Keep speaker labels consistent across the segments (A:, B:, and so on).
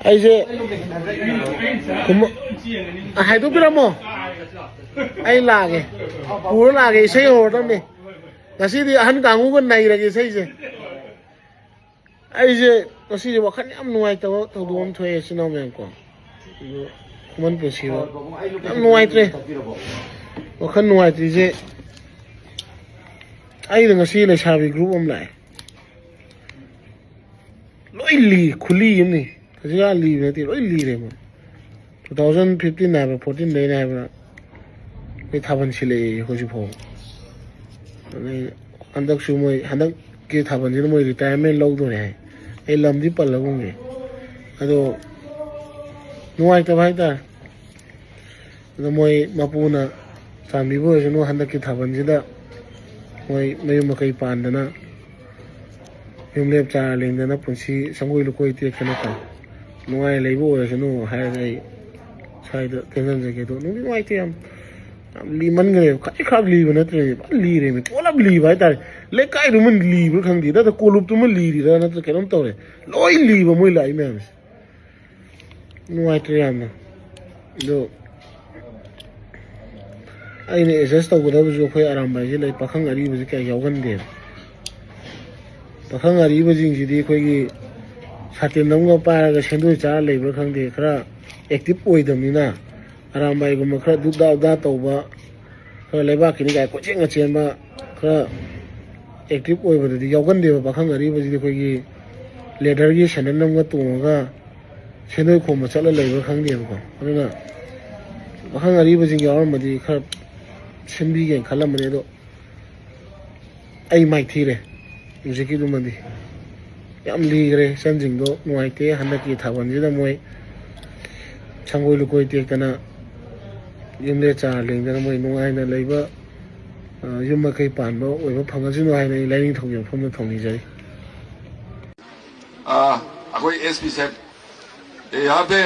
A: ai je kuma hai tu pira mo ai lage pura lage sei ho tam ne ngasi di han kangu kan nai lagi sei je ai je ngasi je wakhan yam nuai taw dom thoi sino men ko kuman pu si ba yam nuai tre wakhan nuai tri je ai ngasi le sabi group om lai loi li khuli yim ni kajia li ne ti loi li re mo 2015 na ba 14 dai na ba cái thao vấn chile hồi chụp hồ này anh đắc số mới anh đắc cái thao vấn chile mới retirement lâu rồi này ai làm gì bận lâu không vậy ado nuai ta phải ta nó mới mà pu na family bữa giờ nó anh đắc cái thao vấn chile mới mấy mà cái pan đó na yung lep cha lên đó na punsi sangui lu koi tiệt cái nó cả nuai lấy bữa giờ nó hay cái sai được cái năng cái đó nó nuai tiệt li man ngre kai khak li bana tre li re me tola li bai ta le kai ru man li bu khang di da ko lup tu man li di da na ke rom to re loi li ba moi lai me no ai tre am do ai ne just to da bu jo khoi aram bai je lai pakhang ari bu ke yaw gan de pakhang ari bu jing ji di khoi gi satin nam ga pa ga sendu cha lai bu khang de khara active oi dam ni na aram bai gum khara du da to ba khara leba kini ga ko cheng chen ba khara active oi ba di yaw gan de ba khang ari ba ji khoi gi leader gi sanan nam ga tu ga senoi khom ma chala lai ba khang de ba ko na ba khang ari ba jing yaw ma di khara simbi gen khalam ne do ai mai thi re music ki du ma di yam li gre san jing do noi te han ki thawan ji da moi changoi lu koi te kana yum le cha leng da moi nungai na leiba yum ma kai pan bo oi ba phang ji no hai nei lai ning thong yong phom thong ni jai
B: कोई SP साहब यहाँ पे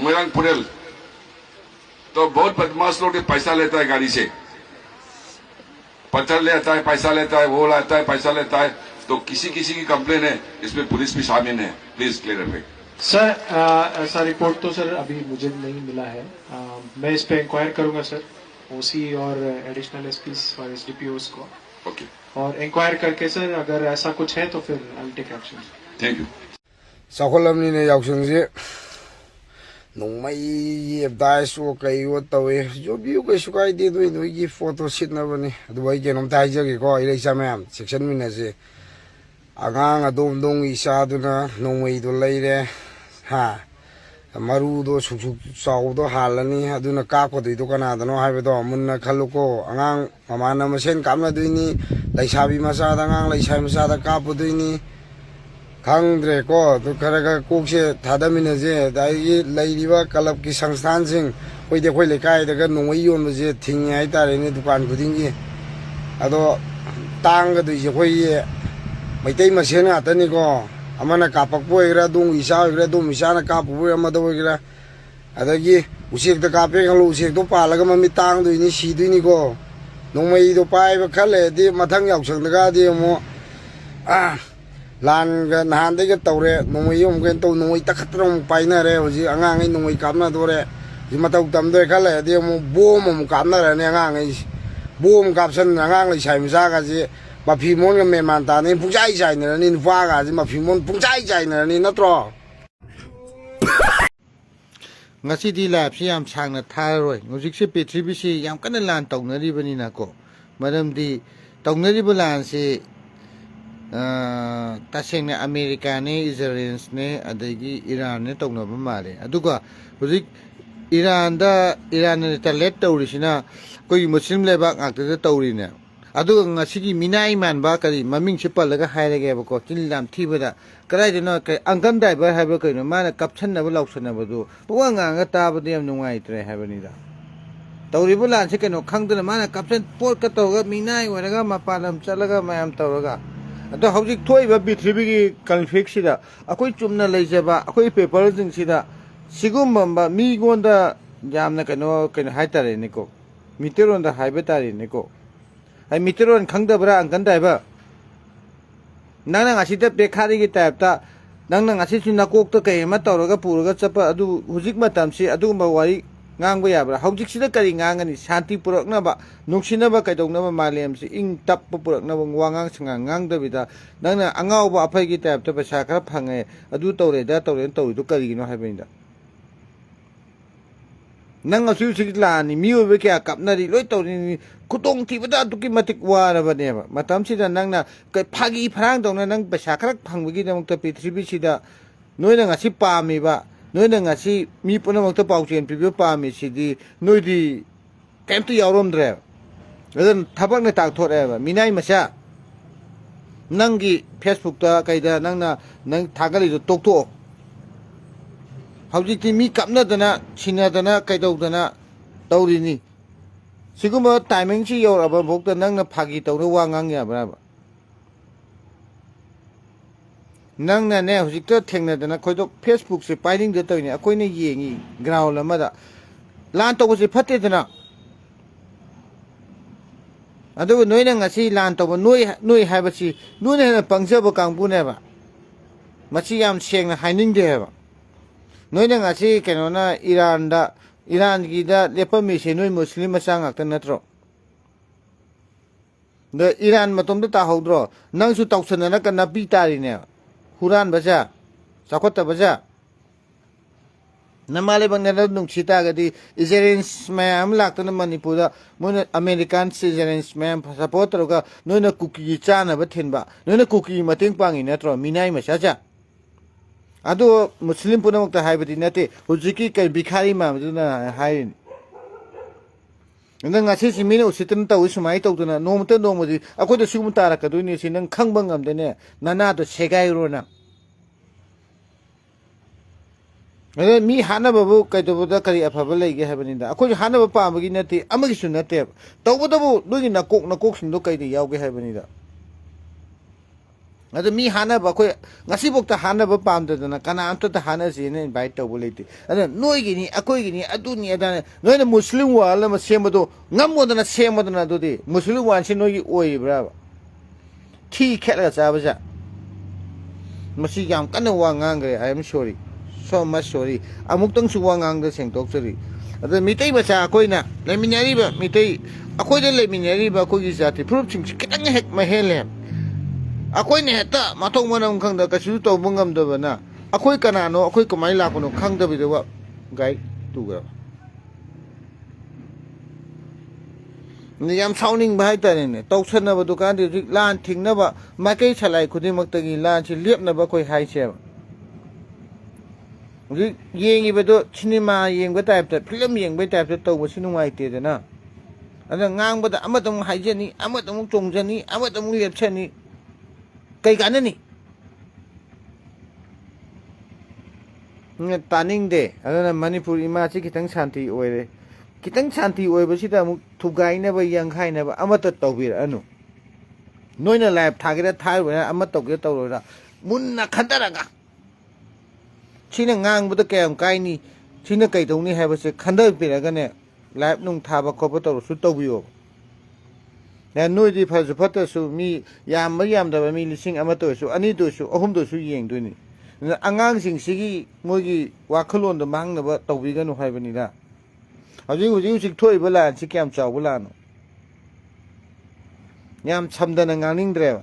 B: मोरंग पुरेल तो बहुत बदमाश लोग पैसा लेता है गाड़ी से पत्थर ले आता है पैसा लेता है वो लाता है पैसा लेता है तो किसी किसी की कंप्लेन है इसमें पुलिस भी शामिल है प्लीज क्लियर
C: सर ऐसा रिपोर्ट तो सर अभी मुझे नहीं मिला है मैं इस पे इंक्वायर करूंगा सर ओसी और एडिशनल एसपी और एसडीपीओस को
B: ओके
C: और इंक्वायर करके सर अगर ऐसा कुछ है तो फिर I take action
B: thank you
D: साखोलमनी ने यावसंजे नोंमई येबदाय सो कई वो तवे जो भी कोई सुकाई दे दो नो ये फोटो शिट ना बने दुबई के नोम ताई जगे को इले मैम सेक्शन में से आगांग अदोम दोंग इसा दुना नोंमई दो लेरे हा मरु दो सुसु साउ दो हालनी अदुना काको दो कना दनो हाइबदो मुन्ना खलुको आगांग ममाना मसेन कामना दुइनी लैसाबी मसा आगांग लैसाई मसा दा कापो दुइनी खांद्रे को तो खरगा कोक से थादमिन जे दाई लैरिबा क्लब की संस्थान सिंह कोई दे कोई लेकाय दगा नोंगै योन जे थिंग हाय तारे ने दुकान खुदिंगी अदो तांग दुइ जे कोई मैतै मसेन आतनी को अमना कापक पोइरा दुंग इसा ओइरा दुम इसाना कापु अमदो ओइरा अदगी उसेक द कापे गलो उसेक दो पालगा ममी तांग दुइनी सी दुइनी को नोंगै दो पाइबा खले दि मथंग यावसंग दगा दि मो लान नहान दे तौरे नोंगै यम के तो नोंगै तखत्रम पाइना रे होजि अंगांगै नोंगै कामना दोरे जि मतौ तम दे खले दे मो बोम मो कामना रे ने अंगांगै बोम कापसन अंगांग लै साइ मसा गा जि माफी मोन ग मेमान ता ने पुजाइ जाइ ने नि नुफा गा जि माफी मोन पुजाइ जाइ ने नि नत्रो
E: ngasi di lab si yam changna tharoi music se pithribi si yam kana lan tawnari bani na ko madam di tawnari bulan si taseng na America ne Israel ne adagi Iran ne tawna ba male aduga music Iran ne talet tawrisina koi muslim leba ngakta da tawri ne aduga ngasi gi minai man ba kari maming se palaga hairage ba ko tinlam thibada karai de no kai angkan dai ba haiba kai no mana kapchan na ba lauksan na ba du buwa nga ta ba de nungai tre haiba ni da tawri bulan se keno khangdana mana kapchan pot ka tawga minai waraga mapalam chalaga mayam tawraga ado hojik thoi ba bitribi gi conflict sida akoi chumna leijaba akoi paper jing sida sigum ba mi gonda jamna keno haitare ni ko miteron da haiba tari ni ko ai miteron khangda bra angkan dai ba nana ngasi ta bekhari gi type ta ꯅꯪꯅ ꯉꯁꯤꯁꯨ ꯅꯀꯣꯛꯇ ꯀꯩ ꯑꯃ ꯇꯧꯔꯒ ꯄꯨꯔꯒ ꯆꯠꯄ ꯑꯗꯨ ꯍꯧꯖꯤꯛ ꯃꯇꯝꯁꯤ ꯑꯗꯨꯒꯨꯝꯕ ꯋꯥꯔꯤ ꯉꯥꯡꯕ ꯌꯥꯕ꯭ꯔꯥ ꯍꯧꯖꯤꯛꯁꯤꯗ ꯀꯔꯤ ꯉꯥꯡꯒꯅꯤ ꯁꯥꯟꯇꯤ ꯄꯨꯔꯛꯅꯕ ꯅꯨꯡꯁꯤꯅꯕ ꯀꯩꯗꯧꯅꯕ ꯃꯥꯂꯦꯝꯁꯤ ꯏꯪ ꯇꯞꯄ ꯄꯨꯔꯛꯅꯕ ꯋꯥꯉꯥꯡ ꯁꯉꯥꯡ ꯉꯥꯡꯗꯕꯤꯗ ꯅꯪꯅ ꯑꯉꯥꯎꯕ ꯑꯐꯩꯒꯤ ꯇꯥꯏꯞꯇ ꯄꯩꯁꯥ ꯈꯔ ꯐꯪꯉꯦ ꯑꯗꯨ ꯇꯧꯔꯦꯗ ꯇꯧꯔꯦꯅ ꯇꯧꯔꯤꯗꯣ ꯀꯔꯤꯒꯤꯅꯣ ꯍꯥꯏꯕꯅꯤꯗ ꯅꯪ ꯍꯧꯖꯤꯛ ꯍꯧꯖꯤꯛ ꯂꯥꯛꯑꯅꯤ ꯃꯤꯑꯣꯏꯕ ꯀꯌꯥ ꯀꯞꯅꯔꯤ ꯂꯣꯏ ꯇꯧꯔꯤꯅꯤ ꯈꯨꯗꯣꯡꯊꯤꯕꯗ ꯑꯗꯨꯛꯀꯤ ꯃꯇꯤꯛ ꯋꯥꯔꯕꯅꯦꯕ ꯃꯇꯝꯁꯤꯗ ꯅꯪꯅ ꯐꯥꯒꯤ ꯐꯔꯥꯡꯗꯧꯅ ꯅꯪ ꯄꯩꯁꯥ ꯈꯔ ꯐꯪꯕꯒꯤꯗꯃꯛꯇ ꯄ꯭ꯔꯤꯊꯤꯕꯤꯁꯤꯗ ꯅꯣꯏꯅ ꯉꯁꯤ ꯄꯥꯝꯃꯤꯕ ꯅꯣꯏꯅ ꯉꯁꯤ ꯃꯤ ꯄꯨꯝꯅꯃꯛꯇ ꯄꯥꯎꯖꯦꯜ ꯄꯤꯕꯤꯕ ꯄꯥꯝꯃꯤꯁꯤꯗꯤ ꯅꯣꯏꯗꯤ ꯀꯩꯝꯇ ꯌꯥꯎꯔꯝꯗ꯭ꯔꯦꯕ ꯑꯗꯨꯅ ꯊꯕꯛꯅ ꯇꯥꯛꯊꯣꯔꯛꯑꯦꯕ ꯃꯤꯅꯥꯏ ꯃꯆꯥ ꯅꯪꯒꯤ ꯐꯦꯁꯕꯨꯛꯇ ꯀꯩꯗ ꯅꯪ ꯊꯥꯒꯠꯂꯤꯗꯣ ꯇꯣꯛꯊꯣꯛꯑꯣ ꯍꯧꯖꯤꯛꯇꯤ ꯃꯤ ꯀꯞꯅꯗꯅ ꯁꯤꯟꯅꯗꯅ ꯀꯩꯗꯧꯗꯅ ꯇꯧꯔꯤꯅꯤ ꯁꯤꯒꯨꯝꯕ ꯇꯥꯏꯃꯤꯡꯁꯤ ꯌꯧꯔꯛꯑꯕ ꯐꯥꯎꯗ ꯅꯪꯅ ꯐꯥꯒꯤ ꯇꯧꯔ ꯋꯥ ꯉꯥꯡ ꯌꯥꯕ꯭ꯔꯥꯕ ꯅꯪꯅꯅꯦ ꯍꯧꯖꯤꯛꯇ ꯊꯦꯡꯅꯗꯅ ꯑꯩꯈꯣꯏꯗꯣ ꯐꯦꯁꯕꯨꯛꯁꯦ ꯄꯥꯏꯅꯤꯡꯗ ꯇꯧꯔꯤꯅꯦ ꯑꯩꯈꯣꯏꯅ ꯌꯦꯡꯉꯤ ꯒ꯭ꯔꯥꯎꯟ ꯑꯃꯗ ꯂꯥꯟ ꯇꯧꯕꯁꯦ ꯐꯠꯇꯦꯗꯅ ꯑꯗꯨꯕꯨ ꯅꯣꯏꯅ ꯉꯁꯤ ꯂꯥꯟ ꯇꯧꯕ ꯅꯣꯏ ꯍꯥꯏꯕꯁꯤ ꯅꯣꯏꯅ ꯍꯦꯟꯅ ꯄꯪꯖꯕ ꯀꯥꯡꯕꯨꯅꯦꯕ ꯃꯁꯤ ꯌꯥꯝ ꯁꯦꯡꯅ ꯍꯥꯏꯅꯤꯡꯗꯦꯕ ꯅꯣꯏꯅ ꯉꯁꯤ ꯀꯩꯅꯣꯅ ꯏꯔꯥꯟꯒꯤꯗ ꯂꯦꯞꯄꯝꯃꯤꯁꯦ ꯅꯣꯏ ꯃꯨꯁꯂꯤꯝ ꯃꯆꯥ ꯉꯥꯛꯇ ꯅꯠꯇ꯭ꯔꯣ ꯑꯗ ꯏꯔꯥꯟ ꯃꯇꯣꯝꯗ ꯇꯥꯍꯧꯗ꯭ꯔꯣ ꯅꯪꯁꯨ ꯇꯧꯁꯟꯅꯔꯒ ꯅꯥꯄꯤ ꯇꯥꯔꯤꯅꯦ ꯍꯨꯔꯥꯟꯕꯖꯥ ꯆꯥꯎꯈꯠꯇꯕꯖꯥ ꯅꯃꯥ ꯂꯩꯕꯥꯛꯅ ꯅꯨꯡꯁꯤ ꯇꯥꯔꯒꯗꯤ ꯏꯖꯔꯦꯟꯁ ꯃꯌꯥꯝ ꯂꯥꯛꯇꯅ ꯃꯅꯤꯄꯨꯔꯗ ꯃꯣꯏꯅ ꯑꯃꯦꯔꯤꯀꯥꯟ ꯏꯖꯔꯦꯟꯁ ꯃꯌꯥꯝ ꯁꯞꯄꯣꯔꯠ ꯇꯧꯔꯒ ꯅꯣꯏꯅ ꯀꯨꯀꯤꯒꯤ ꯆꯥꯅꯕ ꯊꯤꯟꯕ ꯅꯣꯏꯅ ꯀꯨꯀꯤꯒꯤ ꯃꯇꯦꯡ ꯄꯥꯡꯉꯤ ꯅꯠꯇ꯭ꯔꯣ ꯃꯤꯅꯥꯏ ꯃꯆꯥꯖꯥ ꯑꯗꯣ ꯃꯨꯁꯂꯤꯝ ꯄꯨꯝꯅꯃꯛꯇ ꯍꯥꯏꯕꯗꯤ ꯅꯠꯇꯦ ꯍꯧꯖꯤꯛꯀꯤ ꯀꯩ ꯕꯤꯈꯥꯔꯤ ꯃꯥꯟꯕꯗꯨꯅ ꯍꯥꯏꯔꯤꯅꯤ ꯅꯪ ꯉꯁꯤꯁꯤ ꯃꯤꯅ ꯎꯁꯤꯠꯇꯅ ꯇꯧꯏ ꯁꯨꯃꯥꯏꯅ ꯇꯧꯗꯅ ꯅꯣꯡꯃꯗꯤ ꯑꯩꯈꯣꯏꯗ ꯁꯤꯒꯨꯝꯕ ꯇꯥꯔꯛꯀꯗꯣꯏꯅꯤ ꯁꯤ ꯅꯪ ꯈꯪꯕ ꯉꯝꯗꯦꯅꯦ ꯅꯅꯥꯗꯣ ꯁꯦꯒꯥꯏꯔꯣ ꯅꯪ ꯑꯗ ꯃꯤ ꯍꯥꯠꯅꯕꯕꯨ ꯀꯩꯗꯧꯕꯗ ꯀꯔꯤ ꯑꯐꯕ ꯂꯩꯒꯦ ꯍꯥꯏꯕꯅꯤꯗ ꯑꯩꯈꯣꯏꯁꯨ ꯍꯥꯠꯅꯕ ꯄꯥꯝꯕꯒꯤ ꯅꯠꯇꯦ ꯑꯃꯒꯤꯁꯨ ꯅꯠꯇꯦꯕ ꯇꯧꯕꯇꯕꯨ ꯅꯣꯏꯒꯤ ꯅꯀꯣꯛꯁꯤꯡꯗꯣ ꯀꯩꯗ ꯌꯥꯎꯒꯦ ꯍꯥꯏꯕꯅꯤꯗ ꯑꯗ ꯃꯤ ꯍꯥꯠꯅꯕ ꯑꯩꯈꯣꯏ ꯉꯁꯤꯐꯥꯎꯗ ꯍꯥꯠꯅꯕ ꯄꯥꯝꯗꯗꯅ ꯀꯅꯥꯝꯇꯗ ꯍꯥꯠꯅꯁꯦꯅ ꯏꯟꯚꯥꯏꯠ ꯇꯧꯕ ꯂꯩꯇꯦ ꯑꯗꯨꯅ ꯅꯣꯏꯒꯤꯅꯤ ꯑꯩꯈꯣꯏꯒꯤꯅꯤ ꯑꯗꯨꯅꯤ ꯑꯗꯥꯅꯤ ꯅꯣꯏꯅ ꯃꯨꯁꯂꯤꯝ ꯋꯥꯔꯜ ꯑꯃ ꯁꯦꯝꯕꯗꯣ ꯉꯝꯃꯣꯗꯅ ꯁꯦꯝꯃꯗꯅ ꯑꯗꯨꯗꯤ ꯃꯨꯁꯂꯤꯝ ꯋꯥꯔꯜꯁꯤ ꯅꯣꯏꯒꯤ ꯑꯣꯏꯔꯤꯕ꯭ꯔꯥꯕ ꯊꯤ ꯈꯦꯠꯂꯒ ꯆꯥꯕꯖꯥ ꯃꯁꯤ ꯌꯥꯝ ꯀꯟꯅ ꯋꯥ ꯉꯥꯡꯈ꯭ꯔꯦ ꯑꯥꯏ ꯑꯦꯝ ꯁꯣꯔꯤ ꯁꯣ ꯃꯆ ꯁꯣꯔꯤ ꯑꯃꯨꯛꯇꯪꯁꯨ ꯋꯥ ꯉꯥꯡꯗ ꯁꯦꯡꯗꯣꯛꯆꯔꯤ ꯑꯗ ꯃꯤꯇꯩ ꯃꯆꯥ ꯑꯩꯈꯣꯏꯅ ꯂꯩꯃꯤꯟꯅꯔꯤꯕ ꯑꯩꯈꯣꯏꯗ ꯂꯩꯃꯤꯟꯅꯔꯤꯕ ꯑꯩꯈꯣꯏꯒꯤ ꯖꯥꯇꯤ ꯐꯨꯔꯨꯞꯁꯤꯡꯁꯤ ꯈꯤꯇꯪ ꯍꯦꯛ ꯃꯍꯦꯜꯂꯦ ꯑꯩꯈꯣꯏꯅ ꯍꯦꯛꯇ ꯃꯊꯣꯡ ꯃꯔꯝ ꯈꯪꯗ ꯀꯩꯁꯨ ꯇꯧꯕ ꯉꯝꯗꯕꯅ ꯑꯩꯈꯣꯏ ꯀꯅꯥꯅꯣ ꯑꯩꯈꯣꯏ ꯀꯃꯥꯏꯅ ꯂꯥꯛꯄꯅꯣ ꯈꯪꯗꯕꯤꯗ ꯒꯥꯏꯗ ꯇꯨꯈ꯭ꯔꯕ ꯌꯥꯝ ꯁꯥꯎꯅꯤꯡꯕ ꯍꯥꯏꯇꯥꯔꯦꯅꯦ ꯇꯧꯁꯟꯅꯕ ꯗꯨꯀꯥꯟꯗꯤ ꯍꯧꯖꯤꯛ ꯂꯥꯟ ꯊꯤꯡꯅꯕ ꯃꯥꯏꯀꯩ ꯁꯂꯥꯏ ꯈꯨꯗꯤꯡꯃꯛꯇꯒꯤ ꯂꯥꯟꯁꯤ ꯂꯦꯞꯅꯕ ꯑꯩꯈꯣই ꯍꯥꯏꯁꯦꯕ ꯍꯧꯖꯤक ꯌꯦꯡꯉꯤꯕꯗꯣ ꯁꯤꯅꯦꯃꯥ ꯌꯦꯡꯕ ꯇꯥꯏꯞꯇ ꯐꯤꯂꯝ ꯌꯦꯡꯕꯩ ꯇꯥꯏꯞꯇ ꯇꯧꯕꯁꯤ ꯅꯨꯡꯉꯥꯏꯇꯦꯗꯅ ꯑꯗ ꯉꯥꯡꯕꯗ ꯑꯃꯗ ꯑꯃꯨꯛ ꯍꯥꯏꯖꯅꯤ ꯑꯃꯗ ꯑꯃꯨꯛ ꯆꯣꯡꯖꯅꯤ ꯑꯃꯗ ꯑꯃꯨꯛ ꯂꯦꯞꯁꯅꯤ ꯀꯩ ꯀꯥꯟꯅꯅꯤ ꯇꯥꯅꯤꯡꯗꯦ ꯑꯗꯨꯅ ꯃꯅꯤꯄꯨꯔ ꯏꯃꯥꯁꯤ ꯈꯤꯇꯪ ꯁꯥꯟꯇꯤ ꯑꯣꯏꯔꯦ खितंग शांति ओइबसिदा अमुक थुगाइनबा यंखाइनबा अमत तौबिरअनु नोइना लाइफ थागेरा थाइबा अमत तौगे तौरोरा मुन्ना खंदरगा छिना ngangbदा कयम काइनी छिना कइदौनी हाइबसे खंदर पिरगने लाइफ नुंग थाबा खोप तौरसु तौबियो ना नोइदि फजु फतसु मी याम यामदबा मी लिसिंग अमतसु अनि दोसु अहुम दोसु येंगदोनि अंगांग सिंगसिगी मोगी वाखलोन द मांगनबा तौबिगनु हाइबनिदा हजिक थोइबा लानसि क्याम चावबा लानो याम छमदना nganingdreba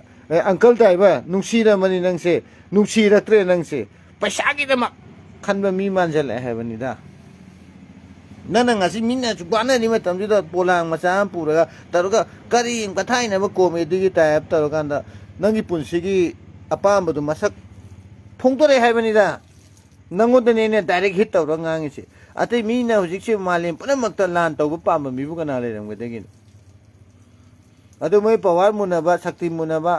E: अंकल ताइबा नुंसीरमनि नंगसे नुंसीरत्रे नंगसे पैसागिदमा खनबा मी मानजले हाइबनिदा ननंग असि मिना जुबाना नि मतमजिदा पोलांग मचा पुरगा तरुगा करी कथाइनबा कॉमेडी टाइप तरुगांदा नंगी पुंसिगी अपामबदु मसक फोंतोरे हाइबनिदा नंगोदनेने डायरेक्ट हिट तौर ngangiसे अतै मीना हुजिकसे मालेम पुनमक्ता लान तौबा पाम मिबु कना लेरमगदगिन अदु मै पावर मुनबा शक्ति मुनबा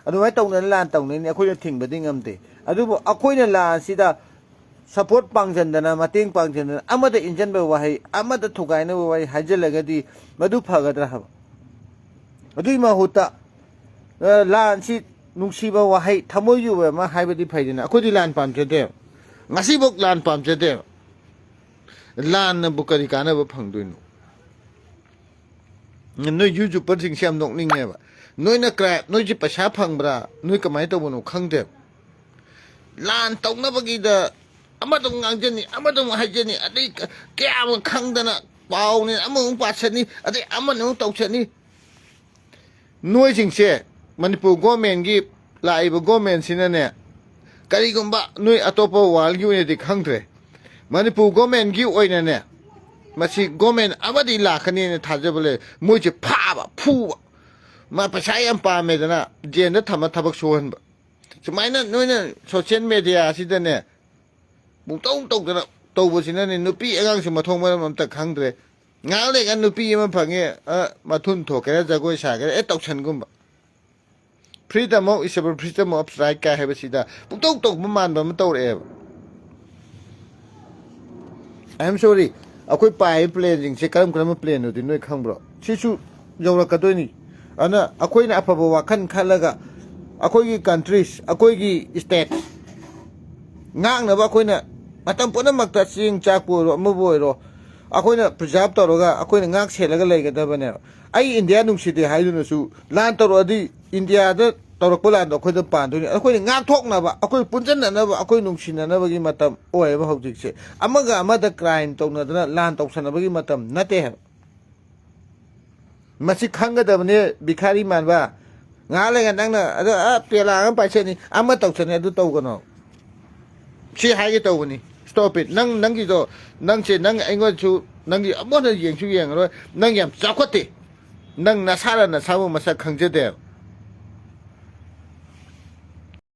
E: अदु मै तौना लान तौनैने अखोइना थिंगबदि ngamते अदुबो अखोइना लान सिदा सपोर्ट पांगजनदना मतेंग पांगजनदना अमदा इंजनबा वाहै अमदा थुगाइना वाहै हाजलगदि मदु फगदरा हब अदुइ माहुता लान सि नुंसीबा वाहै थमोयुबा मा हाइबदि फैदना अखोदि लान पामजदे ngasiबोक लान पामजदे लान बुकरी कानबा फंगदोइनो नोइ यूट्यूब पर सिंग सेम नोकनिंगेबा नोइना क्राइब नोइ जि पैसा फंगब्रा नोइ कमाय तौबनो खंगदे ꯂꯥꯟ ꯇꯧꯅꯕꯒꯤꯗ ꯑꯃꯗ ꯉꯥꯡꯖꯅꯤ ꯑꯃꯗ ꯍꯥꯏꯖꯅꯤ ꯑꯗꯩ ꯀꯌꯥ ꯑꯃ ꯈꯪꯗꯅ ꯄꯥꯎꯅꯤ ꯑꯃꯃꯨꯛ ꯄꯥꯁꯅꯤ ꯑꯗꯩ ꯑꯃꯅ ꯑꯃꯨꯛ ꯇꯧꯁꯅꯤ ꯅꯣꯏꯁꯤꯡꯁꯦ ꯃꯅꯤꯄꯨꯔ ꯒꯣꯔꯃꯦꯟꯒꯤ ꯂꯥꯛꯏꯕ ꯒꯣꯔꯃꯦꯟꯁꯤꯅꯅꯦ ꯀꯔꯤꯒꯨꯝꯕ ꯅꯣꯏ ꯑꯇꯣꯞꯄ ꯋꯥꯔꯜꯒꯤ ꯑꯣꯏꯅꯗꯤ ꯈꯪꯗ꯭ꯔꯦ ꯃꯅꯤꯄꯨꯔ ꯒꯣꯔꯃꯦꯟꯒꯤ ꯑꯣꯏꯅꯅꯦ ꯃꯁꯤ ꯒꯣꯔꯃꯦꯟ ꯑꯃꯗꯤ ꯂꯥꯛꯀꯅꯤꯅ ꯊꯥꯖꯕ ꯂꯩ ꯃꯣꯏꯁꯦ ꯐꯥꯕ ꯐꯨꯕ ꯃꯥ ꯄꯩꯁꯥ ꯌꯥꯝ ꯄꯥꯝꯃꯦꯗꯅ ꯖꯦꯜꯗ ꯊꯝꯃ ꯊꯕꯛ ꯁꯨꯍꯟꯕ ꯁꯨꯃꯥꯏꯅ ꯅꯣꯏꯅ ꯁꯣꯁꯤꯌꯦꯜ ꯃꯦꯗꯤꯌꯥꯁꯤꯗꯅꯦ ꯄꯨꯡꯇꯧ ꯇꯧꯗꯅ ꯇꯧꯕꯁꯤꯅꯅꯦ ꯅꯨꯄꯤ ꯑꯉꯥꯡꯁꯨ ꯃꯊꯣꯡ ꯃꯔꯝ ꯑꯝꯇ ꯈꯪꯗ꯭ꯔꯦ ꯉꯥꯏꯍꯥꯛ ꯂꯩꯒ ꯅꯨꯄꯤ ꯑꯃ ꯐꯪꯉꯦ ꯃꯊꯨꯟ ꯊꯣꯛꯀꯦꯔꯥ ꯖꯒꯣꯏ ꯁꯥꯒꯦꯔꯥ ꯇꯧꯁꯟꯒꯨꯝꯕ freedom of is freedom of right ꯀꯥꯏ ꯍꯥꯏꯕꯁꯤꯗ ꯄꯨꯡꯇꯧ ꯇꯧꯕ ꯃꯥꯟꯕ ꯑꯃ ꯇꯧꯔꯛꯑꯦꯕ ꯑꯥꯏ ꯑꯦꯝ ꯁꯣꯔꯤ ꯑꯩꯈꯣꯏ ꯄꯥꯏꯔꯤꯕ ꯄ꯭ꯂꯦꯟꯁꯤꯡꯁꯦ ꯀꯔꯝꯕ ꯄ꯭ꯂꯦꯟꯅꯣꯗꯤ ꯅꯣꯏ ꯈꯪꯕ꯭ꯔꯣ ꯁꯤꯁꯨ ꯌꯧꯔꯛꯀꯗꯣꯏꯅꯤ ꯑꯗꯨꯅ ꯑꯩꯈꯣꯏꯅ ꯑꯐꯕ ꯋꯥꯈꯜ ꯈꯜꯂꯒ ꯑꯩꯈꯣꯏꯒꯤ ꯀꯟꯇ꯭ꯔꯤꯁ ꯑꯩꯈꯣꯏꯒꯤ ꯏꯁꯇꯦꯠ ꯉꯥꯛꯅꯕ ꯑꯩꯈꯣꯏꯅ ꯃꯇꯝ ꯄꯨꯝꯅꯃꯛꯇ ꯆꯦꯡ ꯆꯥꯛꯄꯨ ꯑꯣꯏꯔꯣ ꯑꯃꯕꯨ ꯑꯣꯏꯔꯣ ꯑꯩꯈꯣꯏꯅ ꯄ꯭ꯔꯤꯖꯥꯕ ꯇꯧꯔꯒ ꯑꯩꯈꯣꯏꯅ ꯉꯥꯛ ꯁꯦꯠꯂꯒ ꯂꯩꯒꯗꯕꯅꯦꯕ ꯑꯩ ꯏꯟꯗꯤꯌꯥ ꯅꯨꯡꯁꯤꯗꯦ ꯍꯥꯏꯗꯨꯅꯁꯨ ꯂꯥꯟ ꯇꯧꯔꯛꯑꯗꯤ ꯏꯟꯗꯤꯌꯥꯗ ꯇꯧꯔꯛꯄ ꯂꯥꯟꯗꯣ ꯑꯩꯈꯣꯏꯗ ꯄꯥꯟꯗꯣꯏꯅꯤ ꯑꯩꯈꯣꯏꯅ ꯉꯥꯛꯊꯣꯛꯅꯕ ꯑꯩꯈꯣꯏ ꯄꯨꯟꯁꯤꯟꯅꯅꯕ ꯑꯩꯈꯣꯏ ꯅꯨꯡꯁꯤꯅꯅꯕꯒꯤ ꯃꯇꯝ ꯑꯣꯏꯌꯦꯕ ꯍꯧꯖꯤꯛꯁꯦ ꯑꯃꯒ ꯑꯃꯗ ꯀ꯭ꯔꯥꯏꯝ ꯇꯧꯅꯗꯅ ꯂꯥꯟ ꯇꯧꯁꯟꯅꯕꯒꯤ ꯃꯇꯝ ꯅꯠꯇꯦ ꯍꯥꯏꯕ ꯃꯁꯤ ꯈꯪꯒꯗꯕꯅꯦ ꯕꯤꯈꯥꯔꯤ ꯃꯥꯟꯕ ꯉꯥꯏꯍꯥꯛ ꯂꯩꯒ ꯅꯪꯅ ꯑꯗꯣ ꯄꯦꯂꯥ ꯑꯃ ꯄꯥꯏꯁꯅꯤ ꯑꯃ ꯇꯧꯁꯅꯤ ꯑꯗꯨ ꯇꯧꯒꯅꯣ ꯁꯤ ꯍꯥꯏꯒꯦ ꯇꯧꯕꯅꯤ ꯁ꯭ꯇꯣꯞ ꯏꯠ ꯅꯪꯒꯤꯗꯣ ꯅꯪꯁꯦ ꯅꯪ ꯑꯩꯉꯣꯟꯗꯁꯨ ꯅꯪꯒꯤ ꯑꯃꯨꯛ ꯍꯟꯅ ꯌꯦꯡꯁꯨ ꯌꯦꯡꯉꯔꯣꯏ ꯅꯪ ꯌꯥꯝ ꯆꯥꯎꯈꯠꯇꯦ ꯅꯪ ꯅꯁꯥꯅ ꯅꯁꯥꯕꯨ ꯃꯁꯛ ꯈꯪꯖꯗꯦꯕ